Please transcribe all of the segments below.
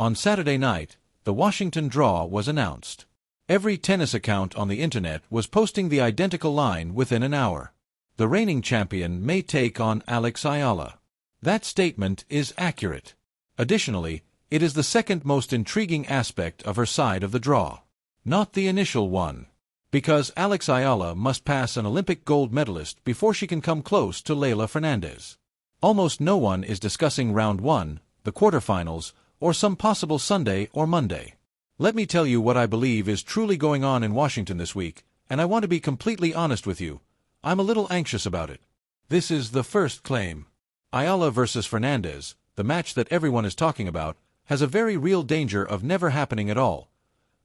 On Saturday night, the Washington draw was announced. Every tennis account on the internet was posting the identical line within an hour. The reigning champion may take on Alex Eala. That statement is accurate. Additionally, it is the second most intriguing aspect of her side of the draw. Not the initial one. Because Alex Eala must pass an Olympic gold medalist before she can come close to Leylah Fernandez. Almost no one is discussing round 1, the quarterfinals, or some possible Sunday or Monday. Let me tell you what I believe is truly going on in Washington this week, and I want to be completely honest with you. I'm a little anxious about it. This is the first claim. Eala versus Fernandez, the match that everyone is talking about, has a very real danger of never happening at all.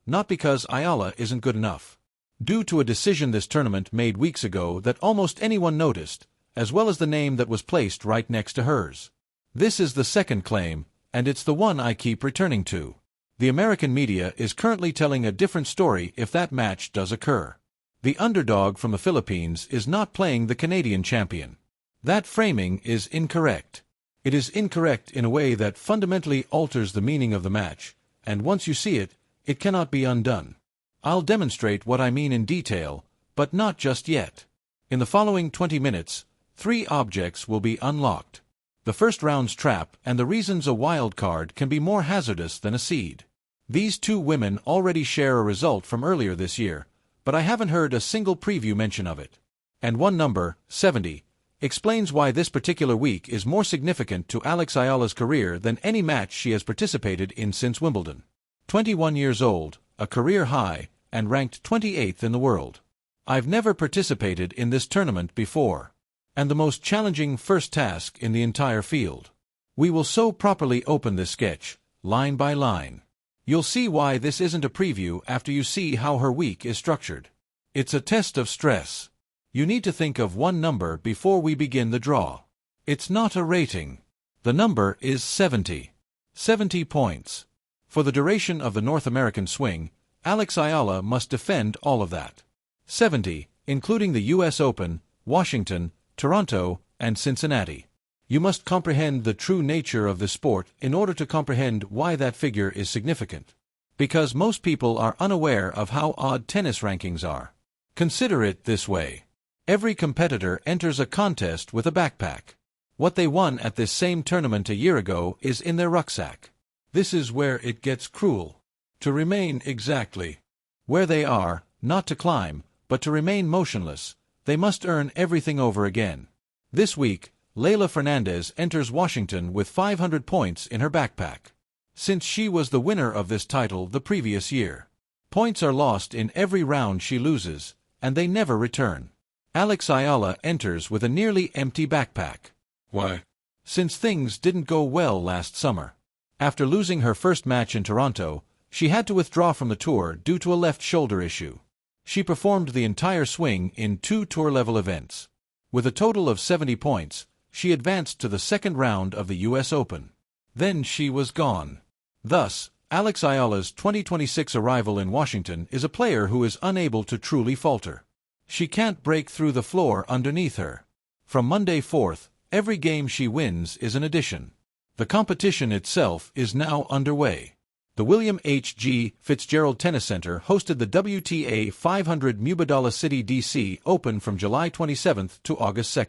Not because Eala isn't good enough. Due to a decision this tournament made weeks ago that almost anyone noticed, as well as the name that was placed right next to hers. This is the second claim, and it's the one I keep returning to. The American media is currently telling a different story if that match does occur. The underdog from the Philippines is not playing the Canadian champion. That framing is incorrect. It is incorrect in a way that fundamentally alters the meaning of the match, and once you see it, it cannot be undone. I'll demonstrate what I mean in detail, but not just yet. In the following 20 minutes, 3 objects will be unlocked. The first round's trap and the reasons a wild card can be more hazardous than a seed. These 2 women already share a result from earlier this year, but I haven't heard a single preview mention of it. And one number, 70, explains why this particular week is more significant to Alex Eala's career than any match she has participated in since Wimbledon. 21 years old, a career high, and ranked 28th in the world. I've never participated in this tournament before. And the most challenging first task in the entire field. We will so properly open this sketch, line by line. You'll see why this isn't a preview after you see how her week is structured. It's a test of stress. You need to think of one number before we begin the draw. It's not a rating. The number is 70. 70 points. For the duration of the North American swing, Alex Eala must defend all of that. 70, including the US Open, Washington, Toronto, and Cincinnati. You must comprehend the true nature of the sport in order to comprehend why that figure is significant. Because most people are unaware of how odd tennis rankings are. Consider it this way. Every competitor enters a contest with a backpack. What they won at this same tournament a year ago is in their rucksack. This is where it gets cruel. To remain exactly where they are, not to climb, but to remain motionless, they must earn everything over again. This week, Leylah Fernandez enters Washington with 500 points in her backpack. Since she was the winner of this title the previous year. Points are lost in every round she loses, and they never return. Alex Eala enters with a nearly empty backpack. Why? Since things didn't go well last summer. After losing her first match in Toronto, she had to withdraw from the tour due to a left shoulder issue. She performed the entire swing in 2 tour-level events. With a total of 70 points, she advanced to the second round of the US Open. Then she was gone. Thus, Alex Eala's 2026 arrival in Washington is a player who is unable to truly falter. She can't break through the floor underneath her. From Monday forth, every game she wins is an addition. The competition itself is now underway. The William H.G. Fitzgerald Tennis Center hosted the WTA 500 Mubadala City, D.C. Open from July 27 to August 2.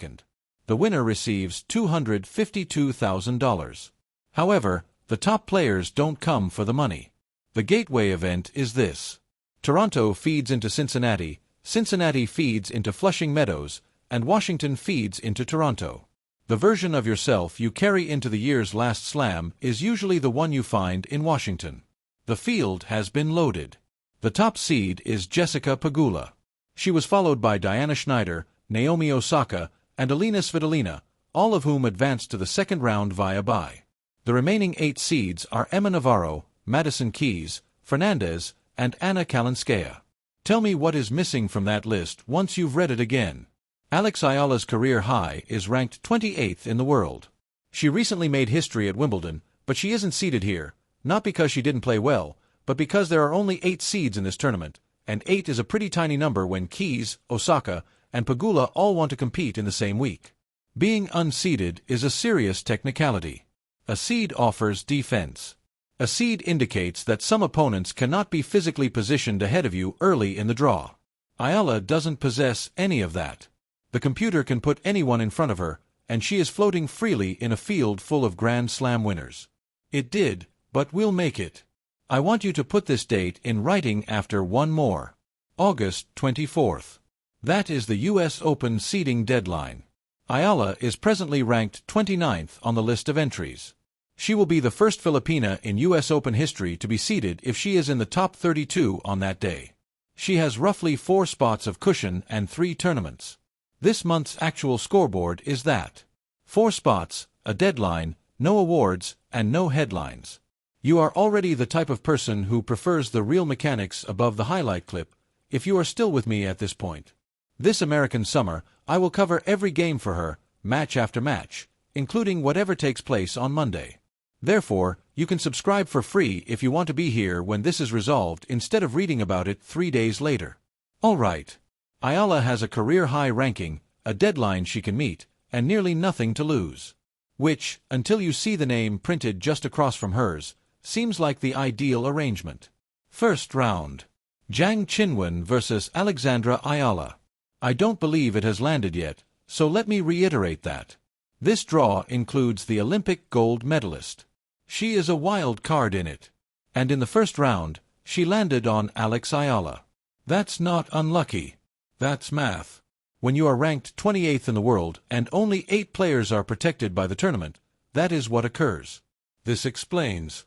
The winner receives $252,000. However, the top players don't come for the money. The gateway event is this. Toronto feeds into Cincinnati, Cincinnati feeds into Flushing Meadows, and Washington feeds into Toronto. The version of yourself you carry into the year's last slam is usually the one you find in Washington. The field has been loaded. The top seed is Jessica Pegula. She was followed by Diana Schneider, Naomi Osaka, and Alina Svitolina, all of whom advanced to the second round via bye. The remaining 8 seeds are Emma Navarro, Madison Keys, Fernandez, and Anna Kalinskaya. Tell me what is missing from that list once you've read it again. Alex Eala's career high is ranked 28th in the world. She recently made history at Wimbledon, but she isn't seeded here, not because she didn't play well, but because there are only 8 seeds in this tournament, and 8 is a pretty tiny number when Keys, Osaka, and Pegula all want to compete in the same week. Being unseeded is a serious technicality. A seed offers defense. A seed indicates that some opponents cannot be physically positioned ahead of you early in the draw. Eala doesn't possess any of that. The computer can put anyone in front of her, and she is floating freely in a field full of Grand Slam winners. It did, but we'll make it. I want you to put this date in writing after one more. August 24th. That is the U.S. Open seeding deadline. Eala is presently ranked 29th on the list of entries. She will be the first Filipina in U.S. Open history to be seeded if she is in the top 32 on that day. She has roughly 4 spots of cushion and 3 tournaments. This month's actual scoreboard is that. 4 spots, a deadline, no awards, and no headlines. You are already the type of person who prefers the real mechanics above the highlight clip, if you are still with me at this point. This American summer, I will cover every game for her, match after match, including whatever takes place on Monday. Therefore, you can subscribe for free if you want to be here when this is resolved instead of reading about it 3 days later. All right. Eala has a career-high ranking, a deadline she can meet, and nearly nothing to lose. Which, until you see the name printed just across from hers, seems like the ideal arrangement. First round. Zhang Qinwen vs. Alexandra Eala. I don't believe it has landed yet, so let me reiterate that. This draw includes the Olympic gold medalist. She is a wild card in it. And in the first round, she landed on Alex Eala. That's not unlucky. That's math. When you are ranked 28th in the world and only 8 players are protected by the tournament, that is what occurs. This explains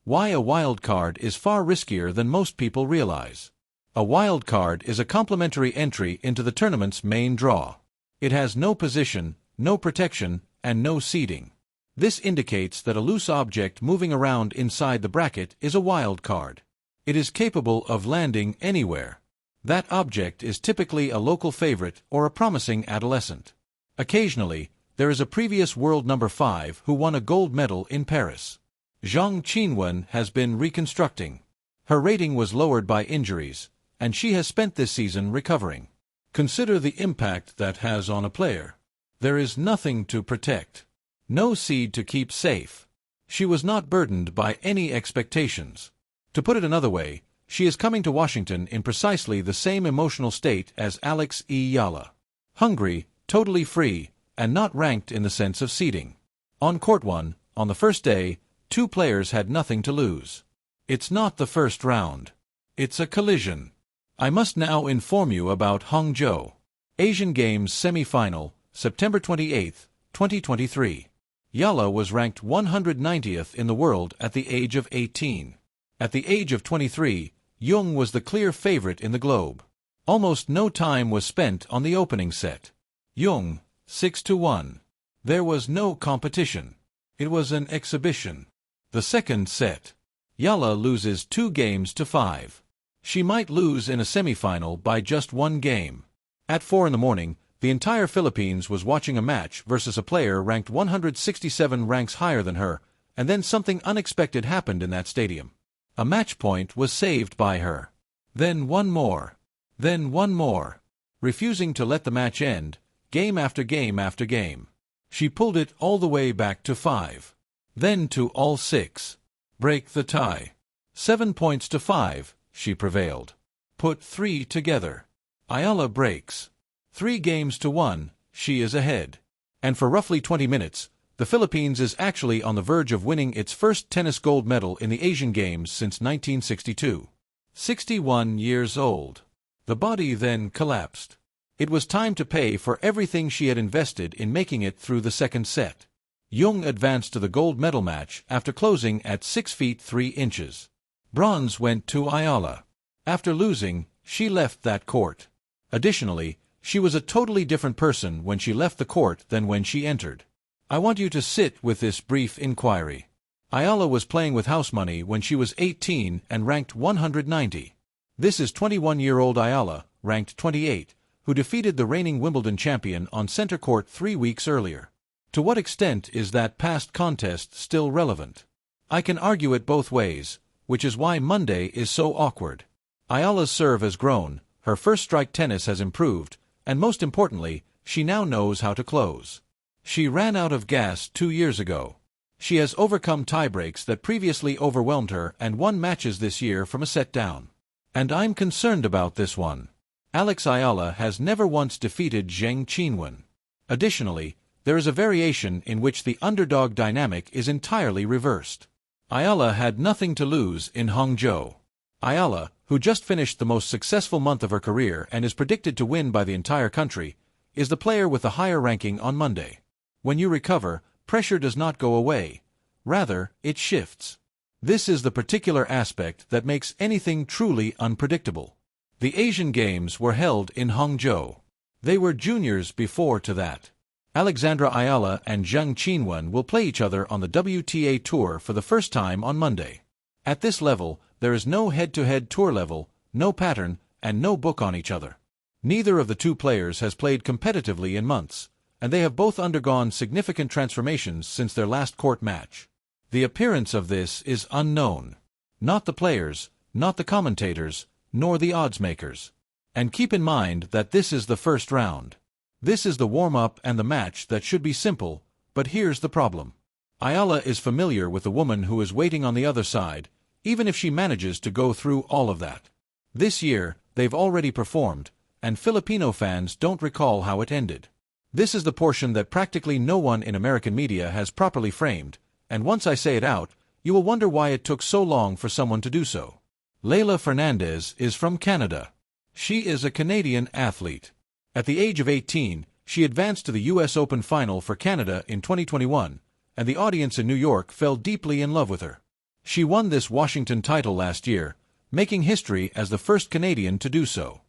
why a wild card is far riskier than most people realize. A wild card is a complimentary entry into the tournament's main draw. It has no position, no protection, and no seeding. This indicates that a loose object moving around inside the bracket is a wild card. It is capable of landing anywhere. That object is typically a local favorite or a promising adolescent. Occasionally, there is a previous world number 5 who won a gold medal in Paris. Zhang Qinwen has been reconstructing. Her rating was lowered by injuries, and she has spent this season recovering. Consider the impact that has on a player. There is nothing to protect. No seed to keep safe. She was not burdened by any expectations. To put it another way, she is coming to Washington in precisely the same emotional state as Alex Eala. Hungry, totally free, and not ranked in the sense of seeding. On court 1, on the first day, 2 players had nothing to lose. It's not the first round. It's a collision. I must now inform you about Hangzhou Asian Games semi-final, September 28, 2023. Eala was ranked 190th in the world at the age of 18. At the age of 23, Jung was the clear favorite in the globe. Almost no time was spent on the opening set. Jung, 6-1. There was no competition. It was an exhibition. The second set. Eala loses 2 games to 5. She might lose in a semifinal by just 1 game. At 4 in the morning, the entire Philippines was watching a match versus a player ranked 167 ranks higher than her, and then something unexpected happened in that stadium. A match point was saved by her. Then one more. Then one more. Refusing to let the match end, game after game after game. She pulled it all the way back to 5. Then to all 6. Break the tie. 7 points to 5, she prevailed. Put 3 together. Eala breaks. 3 games to 1, she is ahead. And for roughly 20 minutes, the Philippines is actually on the verge of winning its first tennis gold medal in the Asian Games since 1962. 61 years old. The body then collapsed. It was time to pay for everything she had invested in making it through the second set. Jung advanced to the gold medal match after closing at 6 feet 3 inches. Bronze went to Eala. After losing, she left that court. Additionally, she was a totally different person when she left the court than when she entered. I want you to sit with this brief inquiry. Eala was playing with house money when she was 18 and ranked 190. This is 21-year-old Eala, ranked 28, who defeated the reigning Wimbledon champion on center court 3 weeks earlier. To what extent is that past contest still relevant? I can argue it both ways, which is why Monday is so awkward. Ayala's serve has grown, her first strike tennis has improved, and most importantly, she now knows how to close. She ran out of gas 2 years ago. She has overcome tiebreaks that previously overwhelmed her and won matches this year from a set down. And I'm concerned about this one. Alex Eala has never once defeated Zheng Qinwen. Additionally, there is a variation in which the underdog dynamic is entirely reversed. Eala had nothing to lose in Hangzhou. Eala, who just finished the most successful month of her career and is predicted to win by the entire country, is the player with the higher ranking on Monday. When you recover, pressure does not go away. Rather, it shifts. This is the particular aspect that makes anything truly unpredictable. The Asian Games were held in Hangzhou. They were juniors before to that. Alexandra Eala and Zheng Qinwen will play each other on the WTA Tour for the first time on Monday. At this level, there is no head-to-head tour level, no pattern, and no book on each other. Neither of the two players has played competitively in months, and they have both undergone significant transformations since their last court match. The appearance of this is unknown. Not the players, not the commentators, nor the oddsmakers. And keep in mind that this is the first round. This is the warm-up and the match that should be simple, but here's the problem. Eala is familiar with the woman who is waiting on the other side, even if she manages to go through all of that. This year, they've already performed, and Filipino fans don't recall how it ended. This is the portion that practically no one in American media has properly framed, and once I say it out, you will wonder why it took so long for someone to do so. Leylah Fernandez is from Canada. She is a Canadian athlete. At the age of 18, she advanced to the U.S. Open final for Canada in 2021, and the audience in New York fell deeply in love with her. She won this Washington title last year, making history as the first Canadian to do so.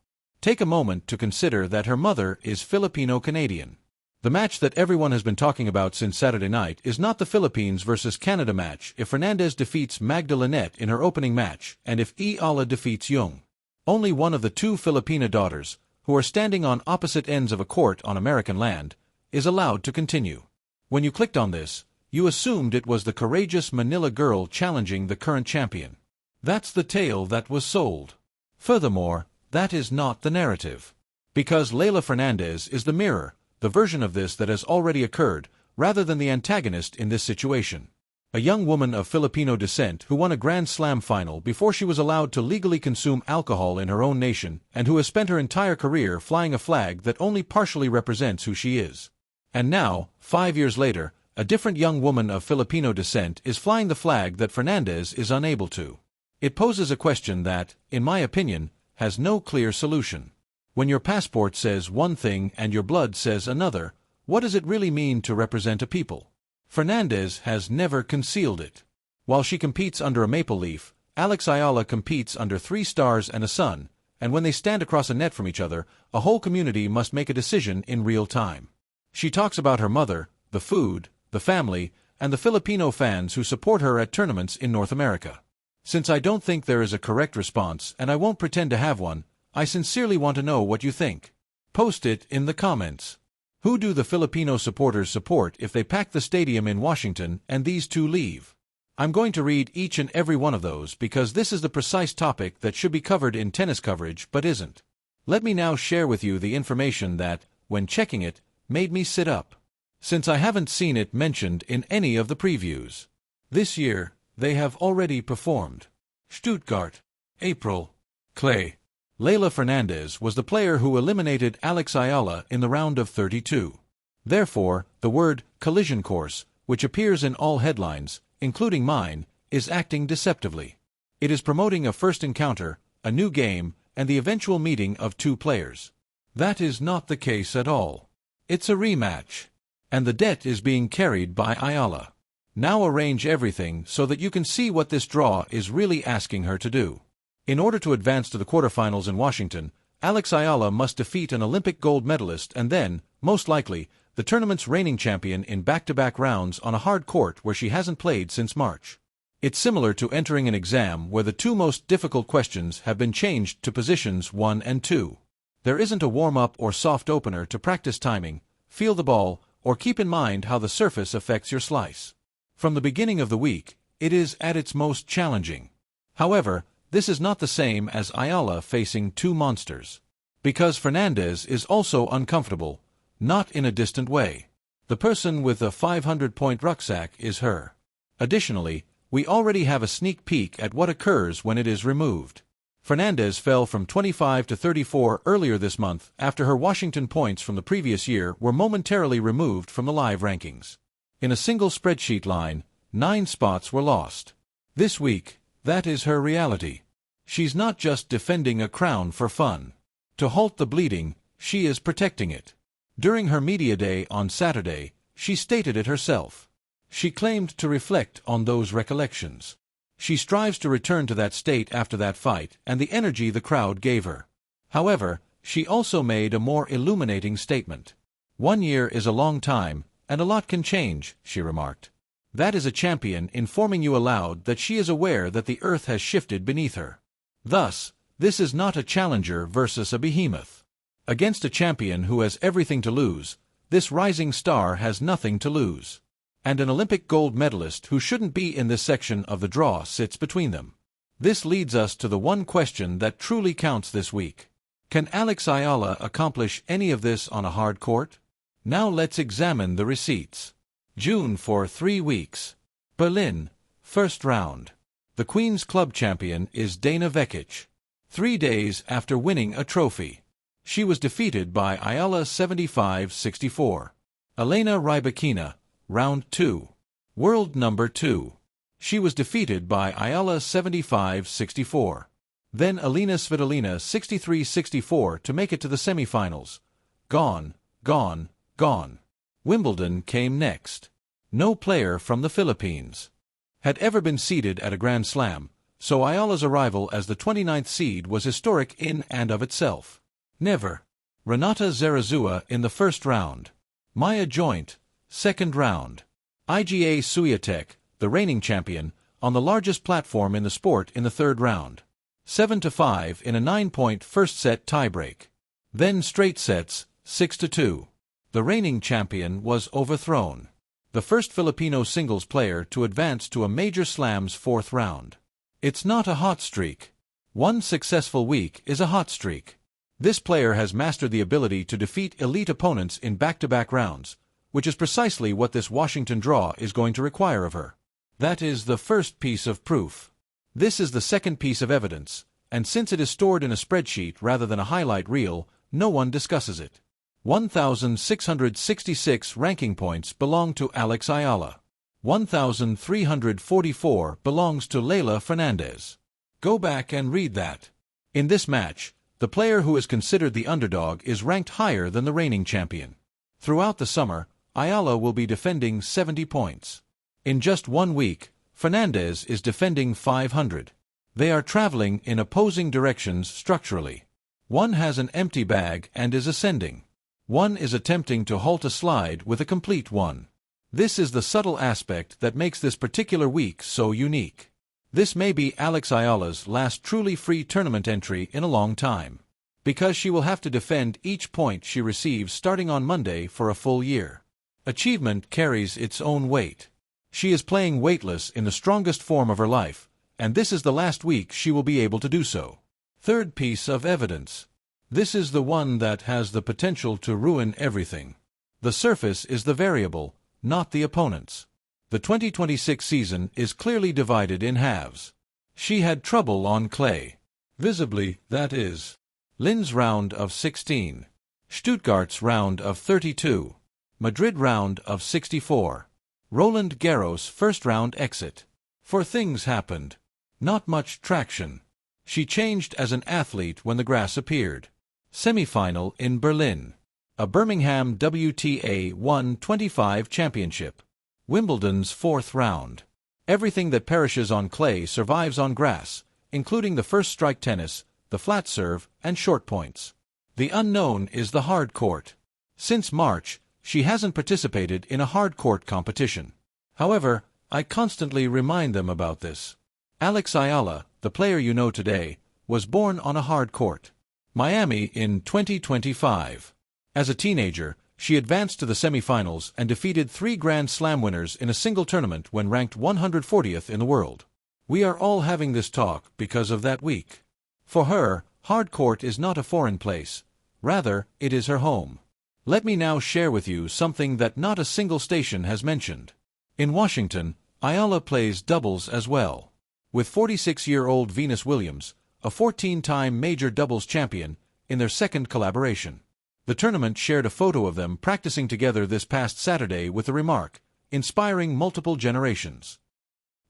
Take a moment to consider that her mother is Filipino-Canadian. The match that everyone has been talking about since Saturday night is not the Philippines versus Canada match if Fernandez defeats Magda Linette in her opening match and if Eala defeats Jung. Only one of the two Filipina daughters, who are standing on opposite ends of a court on American land, is allowed to continue. When you clicked on this, you assumed it was the courageous Manila girl challenging the current champion. That's the tale that was sold. Furthermore, that is not the narrative. Because Leylah Fernandez is the mirror, the version of this that has already occurred, rather than the antagonist in this situation. A young woman of Filipino descent who won a Grand Slam final before she was allowed to legally consume alcohol in her own nation and who has spent her entire career flying a flag that only partially represents who she is. And now, 5 years later, a different young woman of Filipino descent is flying the flag that Fernandez is unable to. It poses a question that, in my opinion, has no clear solution. When your passport says one thing and your blood says another, what does it really mean to represent a people? Fernandez has never concealed it. While she competes under a maple leaf, Alex Eala competes under 3 stars and a sun, and when they stand across a net from each other, a whole community must make a decision in real time. She talks about her mother, the food, the family, and the Filipino fans who support her at tournaments in North America. Since I don't think there is a correct response and I won't pretend to have one, I sincerely want to know what you think. Post it in the comments. Who do the Filipino supporters support if they pack the stadium in Washington and these two leave? I'm going to read each and every one of those because this is the precise topic that should be covered in tennis coverage but isn't. Let me now share with you the information that, when checking it, made me sit up. Since I haven't seen it mentioned in any of the previews. This year, they have already performed. Stuttgart, April. Clay. Leylah Fernandez was the player who eliminated Alex Eala in the round of 32. Therefore, the word collision course, which appears in all headlines, including mine, is acting deceptively. It is promoting a first encounter, a new game, and the eventual meeting of two players. That is not the case at all. It's a rematch. And the debt is being carried by Eala. Now arrange everything so that you can see what this draw is really asking her to do. In order to advance to the quarterfinals in Washington, Alex Eala must defeat an Olympic gold medalist and then, most likely, the tournament's reigning champion in back-to-back rounds on a hard court where she hasn't played since March. It's similar to entering an exam where the two most difficult questions have been changed to positions 1 and 2. There isn't a warm-up or soft opener to practice timing, feel the ball, or keep in mind how the surface affects your slice. From the beginning of the week, it is at its most challenging. However, this is not the same as Eala facing two monsters. Because Fernandez is also uncomfortable, not in a distant way. The person with the 500-point rucksack is her. Additionally, we already have a sneak peek at what occurs when it is removed. Fernandez fell from 25 to 34 earlier this month after her Washington points from the previous year were momentarily removed from the live rankings. In a single spreadsheet line, 9 spots were lost. This week, that is her reality. She's not just defending a crown for fun. To halt the bleeding, she is protecting it. During her media day on Saturday, she stated it herself. She claimed to reflect on those recollections. She strives to return to that state after that fight and the energy the crowd gave her. However, she also made a more illuminating statement. 1 year is a long time, and a lot can change, she remarked. That is a champion informing you aloud that she is aware that the earth has shifted beneath her. Thus, this is not a challenger versus a behemoth. Against a champion who has everything to lose, this rising star has nothing to lose. And an Olympic gold medalist who shouldn't be in this section of the draw sits between them. This leads us to the one question that truly counts this week. Can Alex Eala accomplish any of this on a hard court? Now let's examine the receipts. June for 3 weeks. Berlin, first round. The Queen's Club champion is Dana Vekic. 3 days after winning a trophy, she was defeated by Eala 75-64. Elena Rybakina, round 2. World number 2. She was defeated by Eala 75-64. Then Elena Svitolina 63-64 to make it to the semifinals. Gone. Wimbledon came next. No player from the Philippines had ever been seeded at a Grand Slam, so Eala's arrival as the 29th seed was historic in and of itself. Never. Renata Zarazua in the first round. Maya Joint, second round. Iga Swiatek, the reigning champion, on the largest platform in the sport in the third round. 7-5 in a 9-point first-set tiebreak. Then straight sets, 6-2. The reigning champion was overthrown. The first Filipino singles player to advance to a major slam's fourth round. It's not a hot streak. One successful week is a hot streak. This player has mastered the ability to defeat elite opponents in back-to-back rounds, which is precisely what this Washington draw is going to require of her. That is the first piece of proof. This is the second piece of evidence, and since it is stored in a spreadsheet rather than a highlight reel, no one discusses it. 1,666 ranking points belong to Alex Eala. 1,344 belongs to Leylah Fernandez. Go back and read that. In this match, the player who is considered the underdog is ranked higher than the reigning champion. Throughout the summer, Eala will be defending 70 points. In just 1 week, Fernandez is defending 500. They are traveling in opposing directions structurally. One has an empty bag and is ascending. One is attempting to halt a slide with a complete one. This is the subtle aspect that makes this particular week so unique. This may be Alex Eala's last truly free tournament entry in a long time, because she will have to defend each point she receives starting on Monday for a full year. Achievement carries its own weight. She is playing weightless in the strongest form of her life, and this is the last week she will be able to do so. Third piece of evidence. This is the one that has the potential to ruin everything. The surface is the variable, not the opponents. The 2026 season is clearly divided in halves. She had trouble on clay. Visibly, that is. Linz round of 16. Stuttgart's round of 32. Madrid round of 64. Roland Garros first round exit. For things happened. Not much traction. She changed as an athlete when the grass appeared. Semi-final in Berlin. A Birmingham WTA 125 championship. Wimbledon's fourth round. Everything that perishes on clay survives on grass, including the first strike tennis, the flat serve, and short points. The unknown is the hard court. Since March, she hasn't participated in a hard court competition. However, I constantly remind them about this. Alex Eala, the player you know today, was born on a hard court. Miami in 2025. As a teenager, she advanced to the semifinals and defeated 3 Grand Slam winners in a single tournament when ranked 140th in the world. We are all having this talk because of that week. For her, hard court is not a foreign place. Rather, it is her home. Let me now share with you something that not a single station has mentioned. In Washington, Eala plays doubles as well. With 46-year-old Venus Williams, a 14-time major doubles champion, in their second collaboration. The tournament shared a photo of them practicing together this past Saturday with the remark, inspiring multiple generations.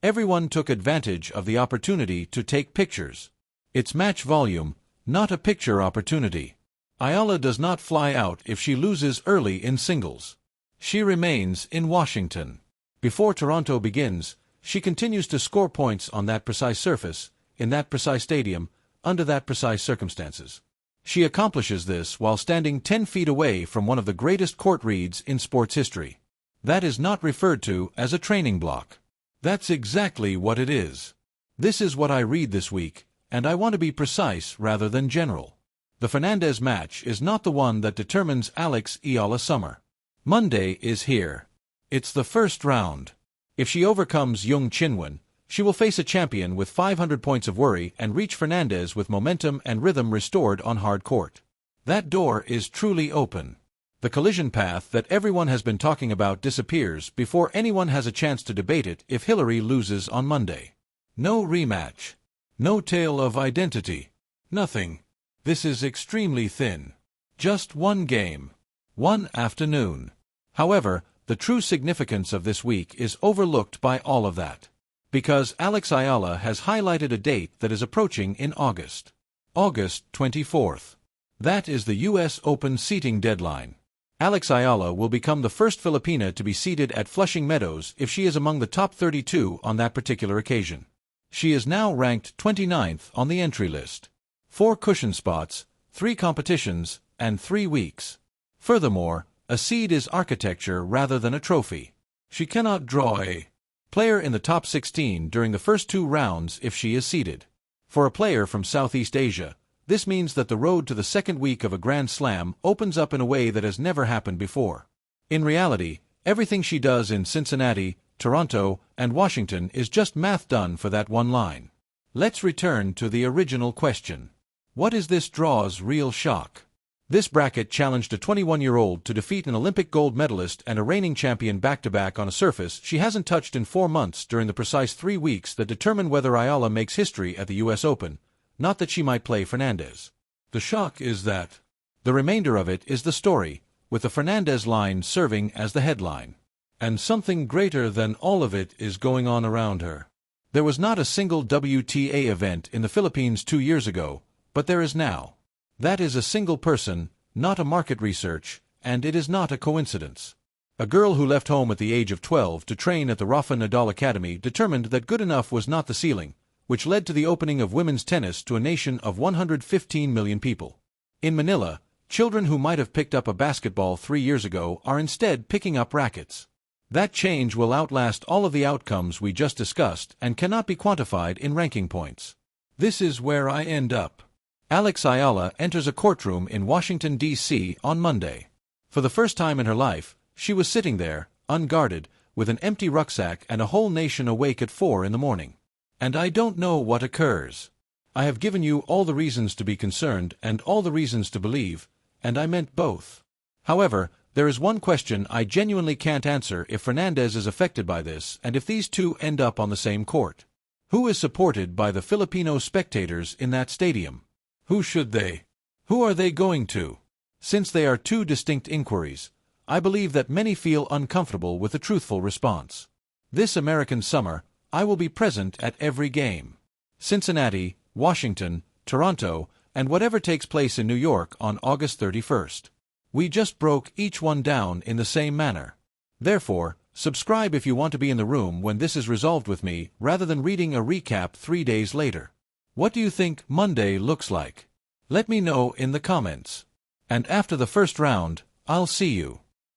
Everyone took advantage of the opportunity to take pictures. It's match volume, not a picture opportunity. Eala does not fly out if she loses early in singles. She remains in Washington. Before Toronto begins, she continues to score points on that precise surface, in that precise stadium, under that precise circumstances. She accomplishes this while standing 10 feet away from one of the greatest court reads in sports history. That is not referred to as a training block. That's exactly what it is. This is what I read this week, and I want to be precise rather than general. The Fernandez match is not the one that determines Alex Eala summer. Monday is here. It's the first round. If she overcomes young Qinwen, she will face a champion with 500 points of worry and reach Fernandez with momentum and rhythm restored on hard court. That door is truly open. The collision path that everyone has been talking about disappears before anyone has a chance to debate it if Hillary loses on Monday. No rematch. No tale of identity. Nothing. This is extremely thin. Just one game. One afternoon. However, the true significance of this week is overlooked by all of that. Because Alex Eala has highlighted a date that is approaching in August. August 24th. That is the U.S. Open seating deadline. Alex Eala will become the first Filipina to be seated at Flushing Meadows if she is among the top 32 on that particular occasion. She is now ranked 29th on the entry list. 4 cushion spots, 3 competitions, and 3 weeks. Furthermore, a seed is architecture rather than a trophy. She cannot draw a player in the top 16 during the first 2 rounds if she is seeded. For a player from Southeast Asia, this means that the road to the second week of a Grand Slam opens up in a way that has never happened before. In reality, everything she does in Cincinnati, Toronto, and Washington is just math done for that one line. Let's return to the original question. What is this draw's real shock? This bracket challenged a 21-year-old to defeat an Olympic gold medalist and a reigning champion back-to-back on a surface she hasn't touched in 4 months during the precise 3 weeks that determine whether Eala makes history at the U.S. Open, not that she might play Fernandez. The shock is that. The remainder of it is the story, with the Fernandez line serving as the headline. And something greater than all of it is going on around her. There was not a single WTA event in the Philippines 2 years ago, but there is now. That is a single person, not a market research, and it is not a coincidence. A girl who left home at the age of 12 to train at the Rafa Nadal Academy determined that good enough was not the ceiling, which led to the opening of women's tennis to a nation of 115 million people. In Manila, children who might have picked up a basketball 3 years ago are instead picking up rackets. That change will outlast all of the outcomes we just discussed and cannot be quantified in ranking points. This is where I end up. Alex Eala enters a courtroom in Washington, D.C. on Monday. For the first time in her life, she was sitting there, unguarded, with an empty rucksack and a whole nation awake at 4 in the morning. And I don't know what occurs. I have given you all the reasons to be concerned and all the reasons to believe, and I meant both. However, there is one question I genuinely can't answer if Fernandez is affected by this and if these two end up on the same court. Who is supported by the Filipino spectators in that stadium? Who should they? Who are they going to? Since they are 2 distinct inquiries, I believe that many feel uncomfortable with a truthful response. This American summer, I will be present at every game. Cincinnati, Washington, Toronto, and whatever takes place in New York on August 31st. We just broke each one down in the same manner. Therefore, subscribe if you want to be in the room when this is resolved with me rather than reading a recap 3 days later. What do you think Monday looks like? Let me know in the comments. And after the first round, I'll see you.